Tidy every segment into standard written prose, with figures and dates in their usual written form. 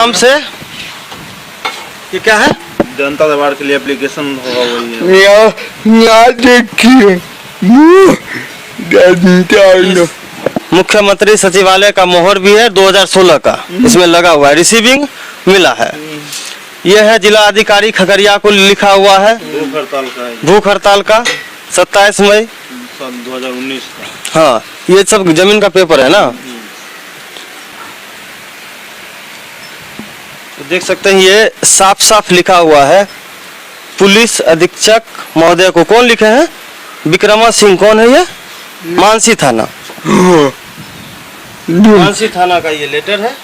नाम से ये क्या है? जनता दरबार के लिए एप्लीकेशन होगा वही है। देखिए मुख्यमंत्री सचिवालय का मोहर भी है 2016 का इसमें लगा हुआ है, रिसीविंग मिला है। यह है जिला अधिकारी खगड़िया को लिखा हुआ है। भूख हड़ताल का है, भूख हड़ताल का 27 मई सन 2019 का। हाँ, ये सब जमीन का पेपर है ना। तो देख सकते हैं ये साफ साफ लिखा हुआ है। पुलिस अधीक्षक महोदय को कौन लिखे हैं? विक्रमा सिंह। कौन है ये? मानसी थाना। मानसी थाना का ये लेटर है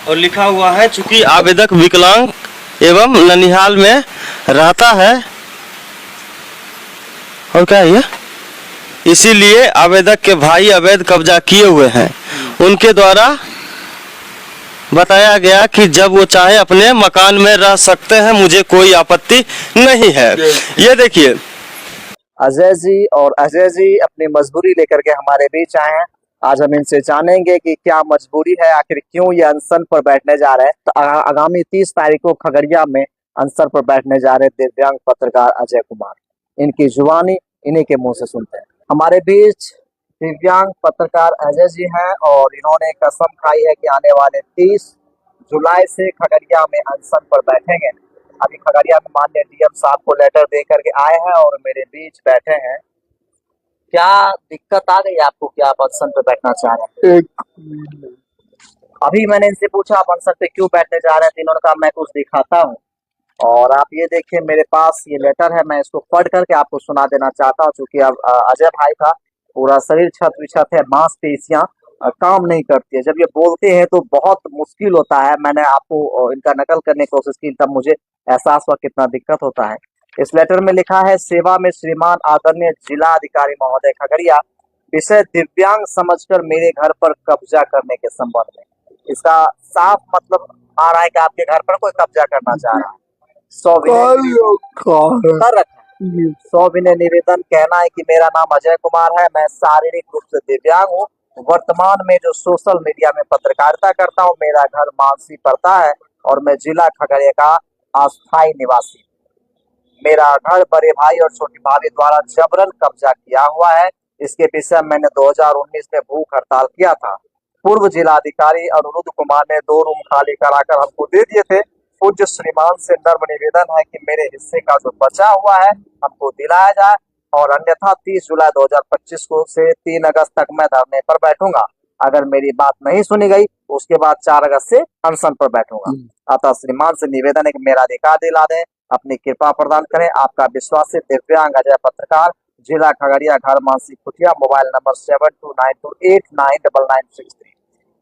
और लिखा हुआ है चूंकि आवेदक विकलांग एवं ननिहाल में रहता है, और क्या है ये, इसीलिए आवेदक के भाई अवैध कब्जा किए हुए हैं। उनके द्वारा बताया गया कि जब वो चाहे अपने मकान में रह सकते हैं, मुझे कोई आपत्ति नहीं है। ये देखिए अजय जी, और अजय जी अपनी मजबूरी लेकर के हमारे बीच आए हैं। आज हम इनसे जानेंगे कि क्या मजबूरी है, आखिर क्यों ये अनशन पर बैठने जा रहे हैं। तो आगामी 30 तारीख को खगड़िया में अनशन पर बैठने जा रहे दिव्यांग पत्रकार अजय कुमार। इनकी जुबानी इन्हीं के मुंह से सुनते हैं। हमारे बीच दिव्यांग पत्रकार अजय जी हैं और इन्होंने कसम खाई है कि आने वाले 30 जुलाई से खगड़िया में अनशन पर बैठेंगे। अभी खगड़िया में माननीय डीएम साहब को लेटर दे करके आए हैं और मेरे बीच बैठे हैं। क्या दिक्कत आ गई आपको कि आप अनशन पे बैठना चाह रहे हैं? अभी मैंने इनसे पूछा आप अनशन पे क्यों बैठने जा रहे हैं, तो इन्होंने कहा मैं कुछ दिखाता हूँ। और आप ये देखिए मेरे पास ये लेटर है, मैं इसको पढ़ करके आपको सुना देना चाहता हूँ। चूंकि अब अजय भाई का पूरा शरीर छत विछत है, मांसपेशियां काम नहीं करती है। जब ये बोलते हैं तो बहुत मुश्किल होता है। मैंने आपको इनका नकल करने की कोशिश की, तब मुझे एहसास हुआ कितना दिक्कत होता है। इस लेटर में लिखा है, सेवा में श्रीमान आदरणीय जिला अधिकारी महोदय खगड़िया, विषय दिव्यांग समझकर मेरे घर पर कब्जा करने के संबंध में। इसका साफ मतलब आ रहा है कि आपके घर पर कोई कब्जा करना चाह रहा है। सविनय निवेदन कहना है कि मेरा नाम अजय कुमार है, मैं शारीरिक रूप से दिव्यांग हूँ। वर्तमान में जो सोशल मीडिया में पत्रकारिता करता हूँ। मेरा घर मानसी पड़ता है और मैं जिला खगड़िया का अस्थायी निवासी। मेरा घर बड़े भाई और छोटी भाभी द्वारा जबरन कब्जा किया हुआ है। इसके विषय मैंने 2019 में भूख हड़ताल किया था। पूर्व जिलाधिकारी अनुरुद्ध कुमार ने 2 रूम खाली कराकर हमको दे दिए थे। पूज्य श्रीमान से नर्म निवेदन है कि मेरे हिस्से का जो बचा हुआ है हमको दिलाया जाए, और अन्यथा 30 जुलाई 2025 को से 3 अगस्त तक मैं धरने पर बैठूंगा। अगर मेरी बात नहीं सुनी गई उसके बाद 4 अगस्त से अनशन पर बैठूंगा। अतः श्रीमान से निवेदन है कि मेरा अधिकार दिला दें, अपनी कृपा प्रदान करें। आपका विश्वासी दिव्यांग अजय पत्रकार, जिला खगड़िया, घर मानसी खुटिया, मोबाइल नंबर 7292899963।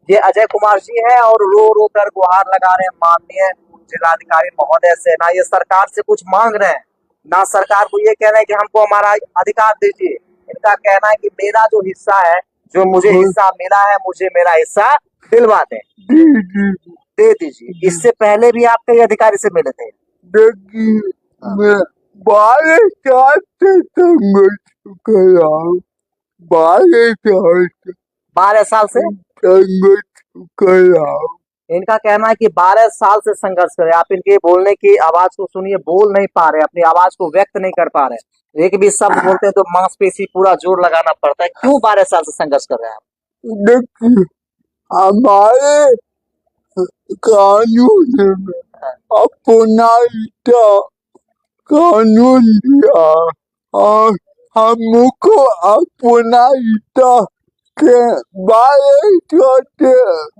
ये अजय कुमार जी है और रो रो कर गुहार लगा रहे हैं माननीय जिलाधिकारी महोदय से। ना ये सरकार से कुछ मांग रहे हैं, ना सरकार को ये कह रहे हैं कि हमको हमारा अधिकार दीजिए। इनका कहना है कि मेरा जो हिस्सा है, जो मुझे हिस्सा मिला है, मुझे मेरा हिस्सा दिलवा दें, दे दीजिए। इससे पहले भी आप कई अधिकारी से मिले थे। 12 साल से इनका कहना है कि 12 साल से संघर्ष करे। आप इनके बोलने की आवाज को सुनिए, बोल नहीं पा रहे, अपनी आवाज को व्यक्त नहीं कर पा रहे। एक भी शब्द बोलते हैं तो मांसपेशी पूरा जोर लगाना पड़ता है। क्यों 12 साल से संघर्ष कर रहे हैं आप? देखिए हमारे कानून में अपना कानून दिया और हमको अपना के बारे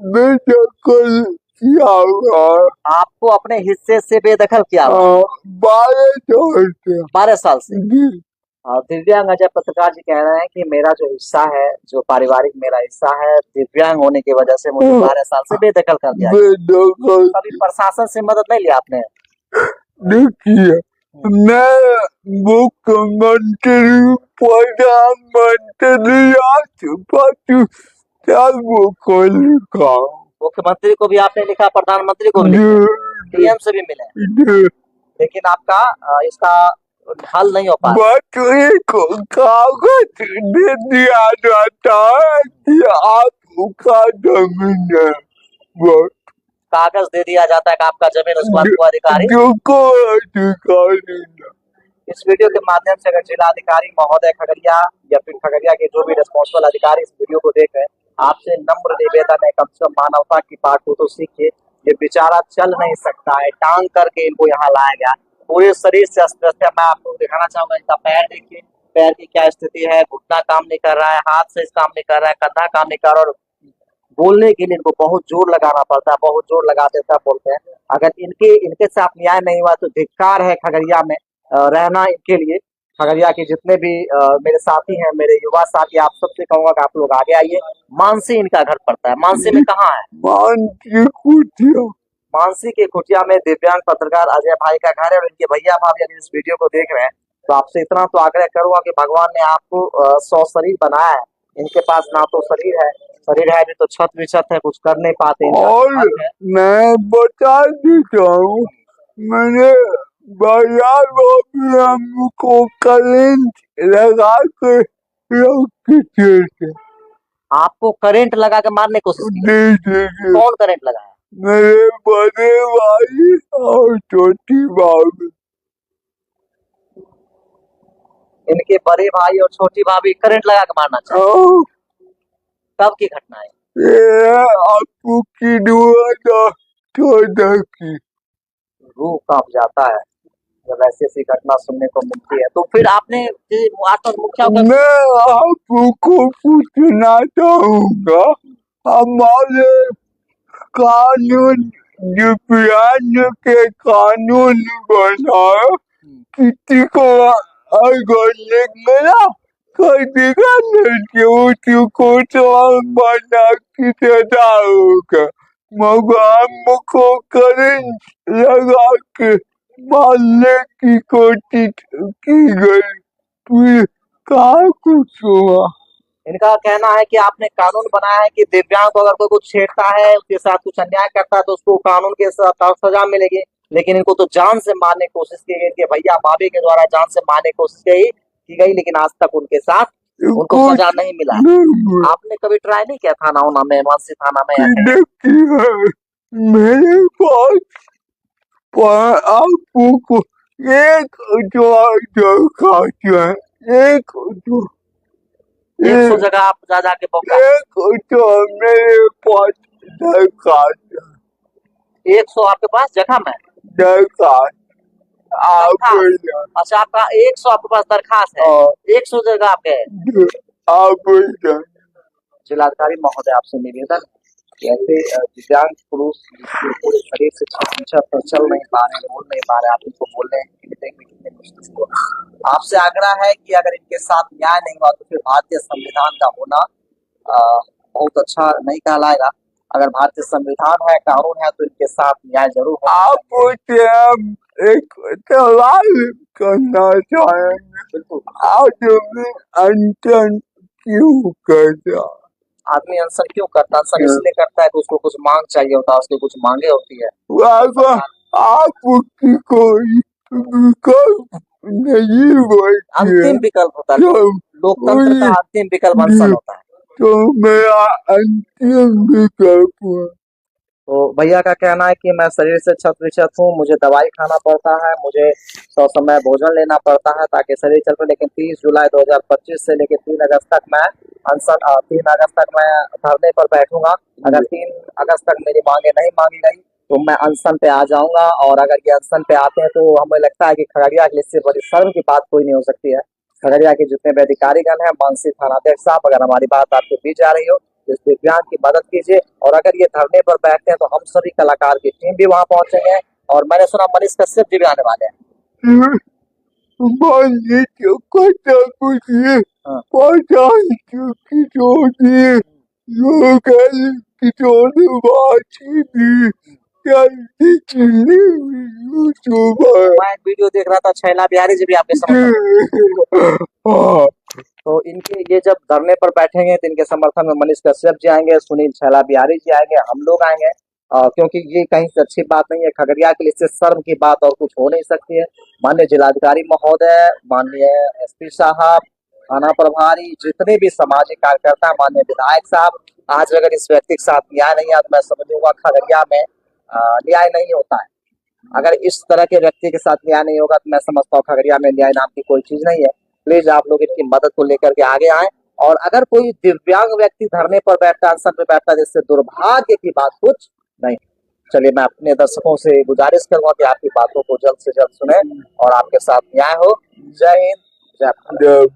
बेदखल किया हुआ। आपको अपने हिस्से से बेदखल किया हुआ 12 साल से। और दिव्यांग अजय पत्रकार जी कह रहे हैं कि मेरा जो हिस्सा है, जो पारिवारिक मेरा हिस्सा है, दिव्यांग होने की वजह से मुझे 12 साल से बेदखल कर दिया। कभी प्रशासन से मदद नहीं लिया आपने? देखिए मैं मुख्यमंत्री, प्रधानमंत्री मुख्यमंत्री को भी आपने लिखा, प्रधानमंत्री को भी लिखा, डीएम से भी मिले, लेकिन आपका इसका हल नहीं हो पाया। कागज दे दिया जाता है कि आपका जमीन है, कागज दे दिया जाता है कि आपका जमीन उस बात को अधिकारी। जिसको अधिकारी ना इस वीडियो के माध्यम से अगर जिलाधिकारी महोदय खगड़िया या फिर खगड़िया के जो भी रिस्पॉन्सिबल अधिकारी इस वीडियो को देख रहे हैं, आपसे नम्र निवेदन है, कम से कम मानवता की बात को तो सीखिए। ये बेचारा चल नहीं सकता है, टांग करके इनको यहाँ लाया गया, पूरे शरीर से अस्त व्यस्त है। मैं आपको दिखाना चाहूंगा, इनका पैर देखिए, पैर की क्या स्थिति है, घुटना काम नहीं कर रहा है, हाथ से काम नहीं कर रहा है, कंधा काम नहीं कर रहा है, और बोलने के लिए इनको बहुत जोर लगाना पड़ता है, बहुत जोर लगाते तब बोलते हैं। अगर इनके साथ न्याय नहीं हुआ तो धिक्कार है खगड़िया में रहना इनके लिए। खगड़िया के जितने भी मेरे साथी हैं, मेरे युवा साथी, आप सबसे कहूंगा कि आप लोग आगे आइए। मानसी इनका घर पड़ता है। मानसी में कहाँ है? मानसी कुटिया। मानसी के कुटिया में दिव्यांग पत्रकार अजय भाई का घर है, और इनके भैया भाभी अगर इस वीडियो को देख रहे हैं तो आपसे इतना तो आग्रह करूंगा कि भगवान ने आपको 100 शरीर बनाया है, इनके पास ना तो शरीर है भी तो छत भी छत है, कुछ कर नहीं पाते। और मैं बता देता हूँ, मैंने भैया भाभी हमको करंट लगा के रखे थे। आपको करंट लगा के मारने की कोशिश की? कौन करंट लगाया? मेरे बड़े भाई और छोटी भाभी। इनके बड़े भाई और छोटी भाभी करंट लगा के मारना चाहते? हाँ, कब की घटना है? ये आपको की 2014 की। रूह कांप जाता है जब ऐसी घटना सुनने को मिलती है। तो फिर आपने मुखिया मैं आपको पूछना चाहूंगा, हमारे कानून दिव्यांग के कानून बनाए, किसी को अगर निकला कर देगा नहीं को बना की सजा होगा, मगर हमको करंट लगा के मारने की कोशिश की गई, फिर कहा कुछ हुआ। इनका कहना है कि आपने कानून बनाया है कि दिव्यांग को अगर कोई कुछ छेड़ता है, उसके साथ कुछ अन्याय करता है तो उसको कानून के साथ सजा मिलेगी, लेकिन इनको तो जान से मारने की कोशिश की गई थी। भैया भाभी के द्वारा जान से मारने की कोशिश की गई, लेकिन आज तक उनके साथ उनको सजा नहीं मिला। आपने कभी ट्राई नहीं किया थाना में, मानसी थाना में? मेरे पास आपको एक दरखास्त है, एक 100 जगह आप जा जाके मेरे पास दरखास्त है। 100 आपके पास जगह में दरखास्त अच्छा, आपका 100 आपके पास दरखास्त है? 100 जगह आपके आवेदन। जिलाधिकारी महोदय आपसे निवेदन, ऐसे दिव्यांग पुरुष पूरे शरीर से पर चल नहीं पा रहे, बोल नहीं पा रहे, आप इनको बोल रहे हैं कि देखने कितने मुश्किल हो। आपसे आग्रह है कि अगर इनके साथ न्याय नहीं हुआ तो फिर भारतीय संविधान का होना बहुत अच्छा नहीं कहलाएगा। अगर भारतीय संविधान है, कानून है, तो इनके साथ न्याय जरूर हो। आप एक सवाल करना चाहेंगे? बिल्कुल। आदमी अनशन क्यों करता? आदमी अनशन क्यों करता? अनशन इसलिए करता है कि उसको कुछ मांग चाहिए होता है, उसकी कुछ मांगे होती है। आपकी कोई विकल्प नहीं होती? अंतिम विकल्प होता है, लोकतंत्र का अंतिम विकल्प अनशन होता है। तो मेरा अंतिम विकल्प है। तो भैया का कहना है कि मैं शरीर से छत विक्षत हूँ, मुझे दवाई खाना पड़ता है, मुझे समय भोजन लेना पड़ता है ताकि शरीर चल पाए, लेकिन 30 जुलाई 2025 से लेकर 3 अगस्त तक मैं अनशन 3 अगस्त तक मैं धरने पर बैठूंगा। अगर 3 अगस्त तक मेरी मांगे नहीं मांगी गई तो मैं अनशन पे आ जाऊंगा, और अगर ये अनशन पे आते हैं तो हमें लगता है कि खगड़िया के लिए इससे बड़ी शर्म की बात कोई नहीं हो सकती है। खगड़िया के जितने भी अधिकारीगण हैं, मानसी थानाध्यक्ष साहब, अगर हमारी बात आपके बीच आ रही हो, इस दिव्यांग की मदद कीजिए। और अगर ये धरने पर बैठते हैं तो हम सभी कलाकार की टीम भी वहां पहुंचेंगे, और मैंने सुना मनीष कश्यप जी भी आने वाले हैं। मैं एक वीडियो देख रहा था, छैला बिहारी जी भी आपके समर्थन। तो इनके ये जब धरने पर बैठेंगे तो इनके समर्थन में मनीष कश्यप जी आएंगे, सुनील छैला बिहारी जी आएंगे, हम लोग आएंगे, क्योंकि ये कहीं से अच्छी बात नहीं है। खगड़िया के लिए इससे शर्म की बात और कुछ हो नहीं सकती है। माननीय जिलाधिकारी महोदय, माननीय एसपी साहब, थाना प्रभारी, जितने भी सामाजिक कार्यकर्ता, माननीय विधायक साहब, आज अगर इस व्यक्ति के साथ न्याय नहीं आया तो मैं समझूंगा खगड़िया में न्याय नहीं होता है। अगर इस तरह के व्यक्ति के साथ न्याय नहीं होगा तो मैं समझता हूँ खगड़िया में न्याय नाम की कोई चीज नहीं है। प्लीज आप लोग इनकी मदद को लेकर के आगे आए, और अगर कोई दिव्यांग व्यक्ति धरने पर बैठता, अनशन पे बैठता, जिससे दुर्भाग्य की बात कुछ नहीं। चलिए, मैं अपने दर्शकों से गुजारिश करूंगा कि आपकी बातों को जल्द से जल्द सुने और आपके साथ न्याय हो। जय हिंद, जय भारत। जय